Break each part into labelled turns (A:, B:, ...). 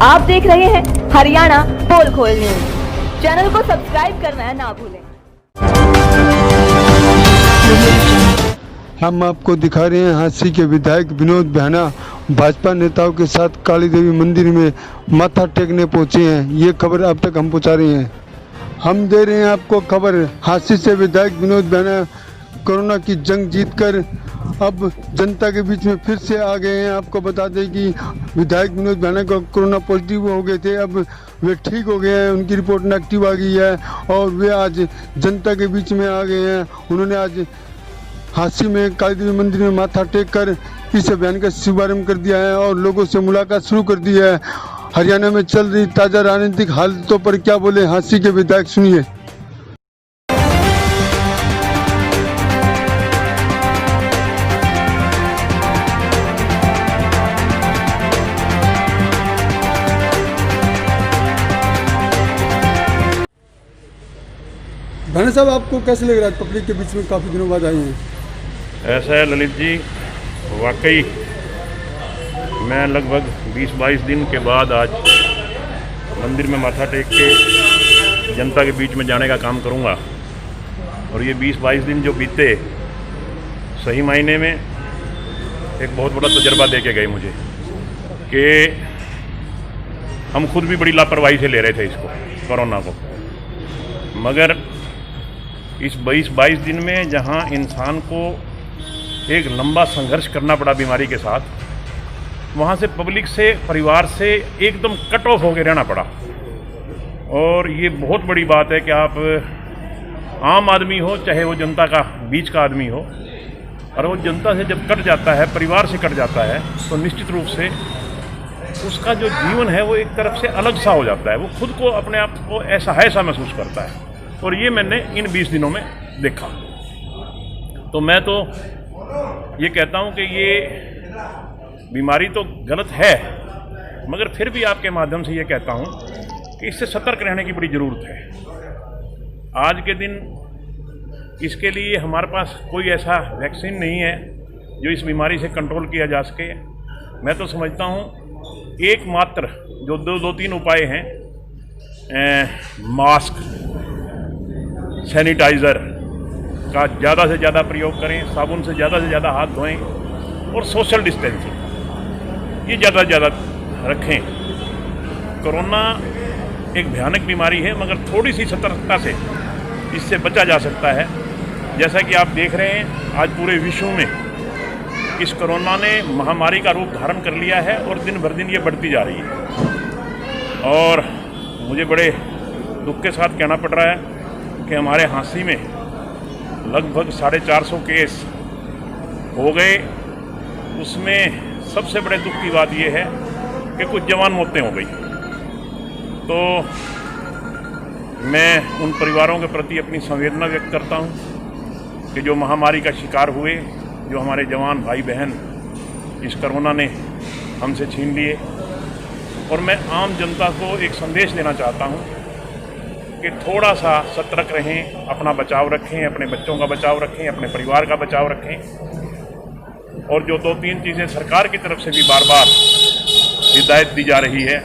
A: आप देख रहे हैं हरियाणा पोल खोल न्यूज। चैनल को सब्सक्राइब करना ना भूलें।
B: हम आपको दिखा रहे हैं हांसी के विधायक विनोद बिहाना भाजपा नेताओं के साथ काली देवी मंदिर में माथा टेकने पहुंचे हैं। ये खबर अब तक हम पहुंचा रहे हैं। हम दे रहे हैं आपको खबर, हांसी से विधायक विनोद बिहाना कोरोना की जंग जीतकर अब जनता के बीच में फिर से आ गए हैं। आपको बता दें कि विधायक विनोद बिहाना को कोरोना पॉजिटिव हो गए थे, अब वे ठीक हो गए हैं, उनकी रिपोर्ट नेगेटिव आ गई है और वे आज जनता के बीच में आ गए हैं। उन्होंने आज हांसी में काली देवी मंदिर में माथा टेक कर इस अभियान का शुभारंभ कर दिया है और लोगों से मुलाकात शुरू कर दी है। हरियाणा में चल रही ताज़ा राजनीतिक हालतों पर क्या बोले हांसी के विधायक, सुनिए। भाना साहब, आपको कैसे लग रहा है पब्लिक के बीच में काफ़ी दिनों बाद आए हैं?
C: ऐसा है ललित जी, वाकई मैं लगभग 20-22 दिन के बाद आज मंदिर में माथा टेक के जनता के बीच में जाने का काम करूंगा। और ये 20-22 दिन जो बीते, सही मायने में एक बहुत बड़ा तजर्बा दे के गए मुझे कि हम खुद भी बड़ी लापरवाही से ले रहे थे इसको, कोरोना को। मगर इस 20-22 दिन में जहां इंसान को एक लंबा संघर्ष करना पड़ा बीमारी के साथ, वहां से पब्लिक से, परिवार से एकदम कट ऑफ होकर रहना पड़ा। और ये बहुत बड़ी बात है कि आप आम आदमी हो, चाहे वो जनता का बीच का आदमी हो, और वो जनता से जब कट जाता है, परिवार से कट जाता है, तो निश्चित रूप से उसका जो जीवन है वो एक तरफ से अलग सा हो जाता है। वो खुद को, अपने आप को ऐसा महसूस करता है। और ये मैंने इन 20 दिनों में देखा। तो मैं तो ये कहता हूँ कि ये बीमारी तो गलत है, मगर फिर भी आपके माध्यम से ये कहता हूँ कि इससे सतर्क रहने की बड़ी ज़रूरत है। आज के दिन इसके लिए हमारे पास कोई ऐसा वैक्सीन नहीं है जो इस बीमारी से कंट्रोल किया जा सके। मैं तो समझता हूँ एकमात्र जो दो तीन उपाय हैं, मास्क, सैनिटाइज़र का ज़्यादा से ज़्यादा प्रयोग करें, साबुन से ज़्यादा हाथ धोएं और सोशल डिस्टेंसिंग ये ज़्यादा से ज़्यादा रखें। कोरोना एक भयानक बीमारी है, मगर थोड़ी सी सतर्कता से इससे बचा जा सकता है। जैसा कि आप देख रहे हैं, आज पूरे विश्व में इस कोरोना ने महामारी का रूप धारण कर लिया है और दिन भर दिन ये बढ़ती जा रही है। और मुझे बड़े दुख के साथ कहना पड़ रहा है कि हमारे हांसी में लगभग 450 केस हो गए। उसमें सबसे बड़े दुख की बात यह है कि कुछ जवान मौतें हो गई। तो मैं उन परिवारों के प्रति अपनी संवेदना व्यक्त करता हूं कि जो महामारी का शिकार हुए, जो हमारे जवान भाई बहन इस कोरोना ने हमसे छीन लिए। और मैं आम जनता को एक संदेश देना चाहता हूं कि थोड़ा सा सतर्क रहें, अपना बचाव रखें, अपने बच्चों का बचाव रखें, अपने परिवार का बचाव रखें। और जो 2-3 चीज़ें सरकार की तरफ से भी बार बार हिदायत दी जा रही है,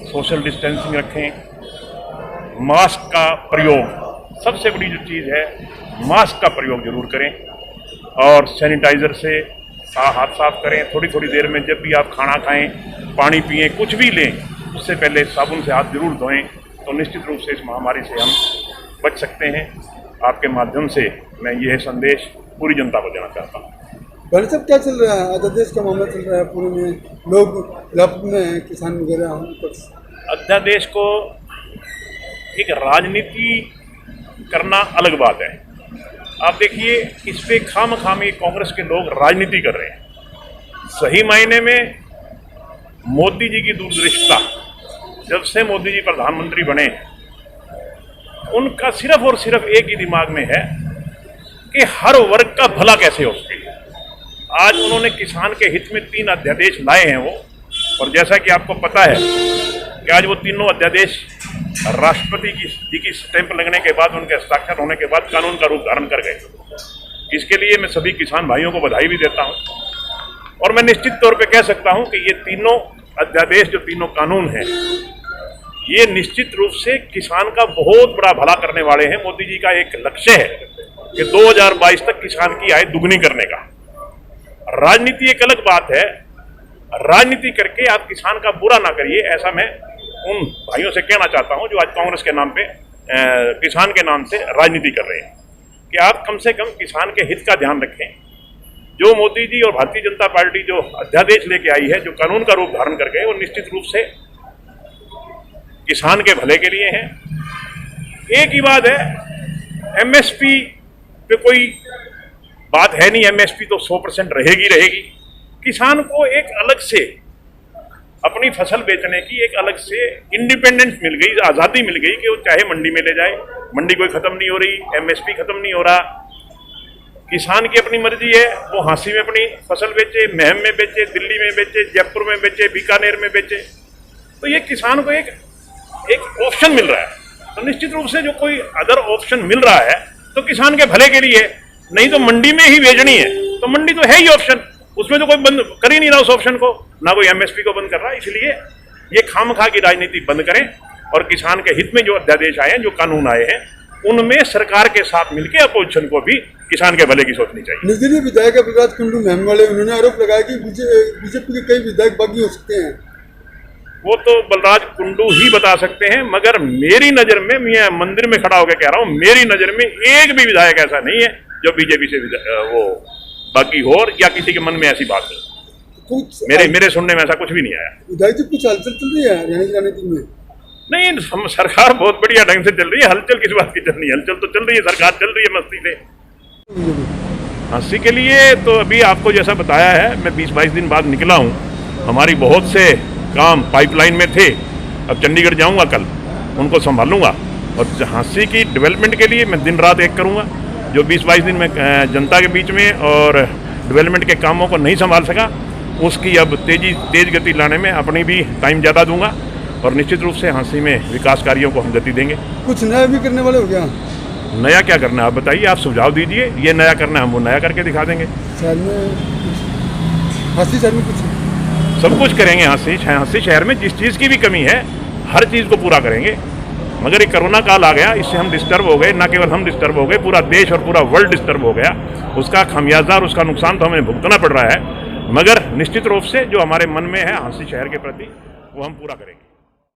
C: सोशल डिस्टेंसिंग रखें, मास्क का प्रयोग, सबसे बड़ी जो चीज़ है मास्क का प्रयोग जरूर करें, और सैनिटाइज़र से हाथ साफ करें। थोड़ी देर में जब भी आप खाना खाएं, पानी पिएं, कुछ भी लें, उससे पहले साबुन से हाथ जरूर धोएं। तो निश्चित रूप से इस महामारी से हम बच सकते हैं। आपके माध्यम से मैं यह संदेश पूरी जनता को देना चाहता हूँ।
B: भाना साहब, क्या चल रहा है? अध्यादेश का मामला चल रहा है, पूरे में लोग लापता में हैं, किसान वगैरह।
C: अध्यादेश को एक राजनीति करना अलग बात है। आप देखिए, इस पे खामखामी कांग्रेस के लोग राजनीति कर रहे हैं। सही मायने में मोदी जी की दूरदृष्टता, जब से मोदी जी प्रधानमंत्री बने, उनका सिर्फ और सिर्फ एक ही दिमाग में है कि हर वर्ग का भला कैसे हो सके। आज उन्होंने किसान के हित में 3 अध्यादेश लाए हैं वो, और जैसा कि आपको पता है कि आज वो तीनों अध्यादेश राष्ट्रपति जी की स्टैंप लगने के बाद, उनके हस्ताक्षर होने के बाद कानून का रूप धारण कर गए। इसके लिए मैं सभी किसान भाइयों को बधाई भी देता हूं। और मैं निश्चित तौर पे कह सकता हूं कि ये तीनों अध्यादेश, जो तीनों कानून हैं, ये निश्चित रूप से किसान का बहुत बड़ा भला करने वाले हैं। मोदी जी का एक लक्ष्य है कि 2022 तक किसान की आय दुगनी करने का। राजनीति एक अलग बात है, राजनीति करके आप किसान का बुरा ना करिए, ऐसा मैं उन भाइयों से कहना चाहता हूं जो आज कांग्रेस के नाम पे किसान के नाम से राजनीति कर रहे हैं, कि आप कम से कम किसान के हित का ध्यान रखें। जो मोदी जी और भारतीय जनता पार्टी जो अध्यादेश लेके आई है, जो कानून का रूप धारण कर गए, वो निश्चित रूप से किसान के भले के लिए हैं। एक ही बात है, एमएसपी पे कोई बात है नहीं, एमएसपी तो 100% रहेगी। किसान को एक अलग से अपनी फसल बेचने की एक अलग से इंडिपेंडेंस मिल गई, आज़ादी मिल गई कि वो चाहे मंडी में ले जाए, मंडी कोई खत्म नहीं हो रही, एमएसपी खत्म नहीं हो रहा। किसान की अपनी मर्जी है, वो हांसी में अपनी फसल बेचे, महम में बेचे, दिल्ली में बेचे, जयपुर में बेचे, बीकानेर में बेचे। तो ये किसान को एक ऑप्शन मिल रहा है। तो निश्चित रूप से जो कोई अदर ऑप्शन मिल रहा है तो किसान के भले के लिए, नहीं तो मंडी में ही बेचनी है तो मंडी तो है ही ऑप्शन, उसमें तो कोई बंद कर ही नहीं रहा उस ऑप्शन को, ना कोई एमएसपी को बंद कर रहा है। इसलिए ये खामखा की राजनीति बंद करें और किसान के हित में जो अध्यादेश आए हैं, जो कानून आए हैं, उनमें सरकार के साथ मिलकर अपोजिशन को भी किसान के भले की सोचनी चाहिए।
B: निर्दलीय विधायक बलराज कुंडू महम वाले उन्होंने आरोप लगाया कि बीजेपी के कई विधायक बागी हो सकते हैं।
C: वो तो बलराज कुंडू ही बता सकते हैं, मगर मेरी नजर में, मैं मंदिर में खड़ा होकर कह रहा हूं, मेरी नजर में एक भी विधायक ऐसा नहीं है जो बीजेपी से वो बाकी हो या किसी के मन में ऐसी बात हो। मेरे सुनने में ऐसा कुछ भी नहीं आया।
B: विधायक जी कुछ हलचल चल रही है राजनीति में?
C: नहीं, सरकार बहुत बढ़िया ढंग से चल रही है। हलचल किस बात की चल रही है? हलचल तो चल रही है, सरकार चल रही है मस्ती से। हंसी के लिए तो अभी आपको जैसा बताया है, मैं 20-22 दिन बाद निकला हूँ। हमारी बहुत से काम पाइपलाइन में थे, अब चंडीगढ़ जाऊंगा कल, उनको संभालूंगा और हंसी की डेवलपमेंट के लिए मैं दिन रात एक करूंगा। जो 20-22 दिन में जनता के बीच में और डेवलपमेंट के कामों को नहीं संभाल सका, उसकी अब तेज गति लाने में अपनी भी टाइम ज़्यादा दूंगा और निश्चित रूप से हंसी में विकास कार्यों को हम गति देंगे।
B: कुछ नया भी करने वाले हो क्या?
C: नया क्या करना है आप बताइए, आप सुझाव दीजिए। ये नया करना है, हम वो नया करके दिखा देंगे।
B: शहर में हंसी शहर में कुछ
C: सब कुछ करेंगे। हंसी शहर में जिस चीज़ की भी कमी है, हर चीज़ को पूरा करेंगे। मगर ये कोरोना काल आ गया, इससे हम डिस्टर्ब हो गए, ना केवल हम डिस्टर्ब हो गए, पूरा देश और पूरा वर्ल्ड डिस्टर्ब हो गया। उसका खामियाजा और उसका नुकसान तो हमें भुगतना पड़ रहा है, मगर निश्चित रूप से जो हमारे मन में है हंसी शहर के प्रति, वो हम पूरा करेंगे।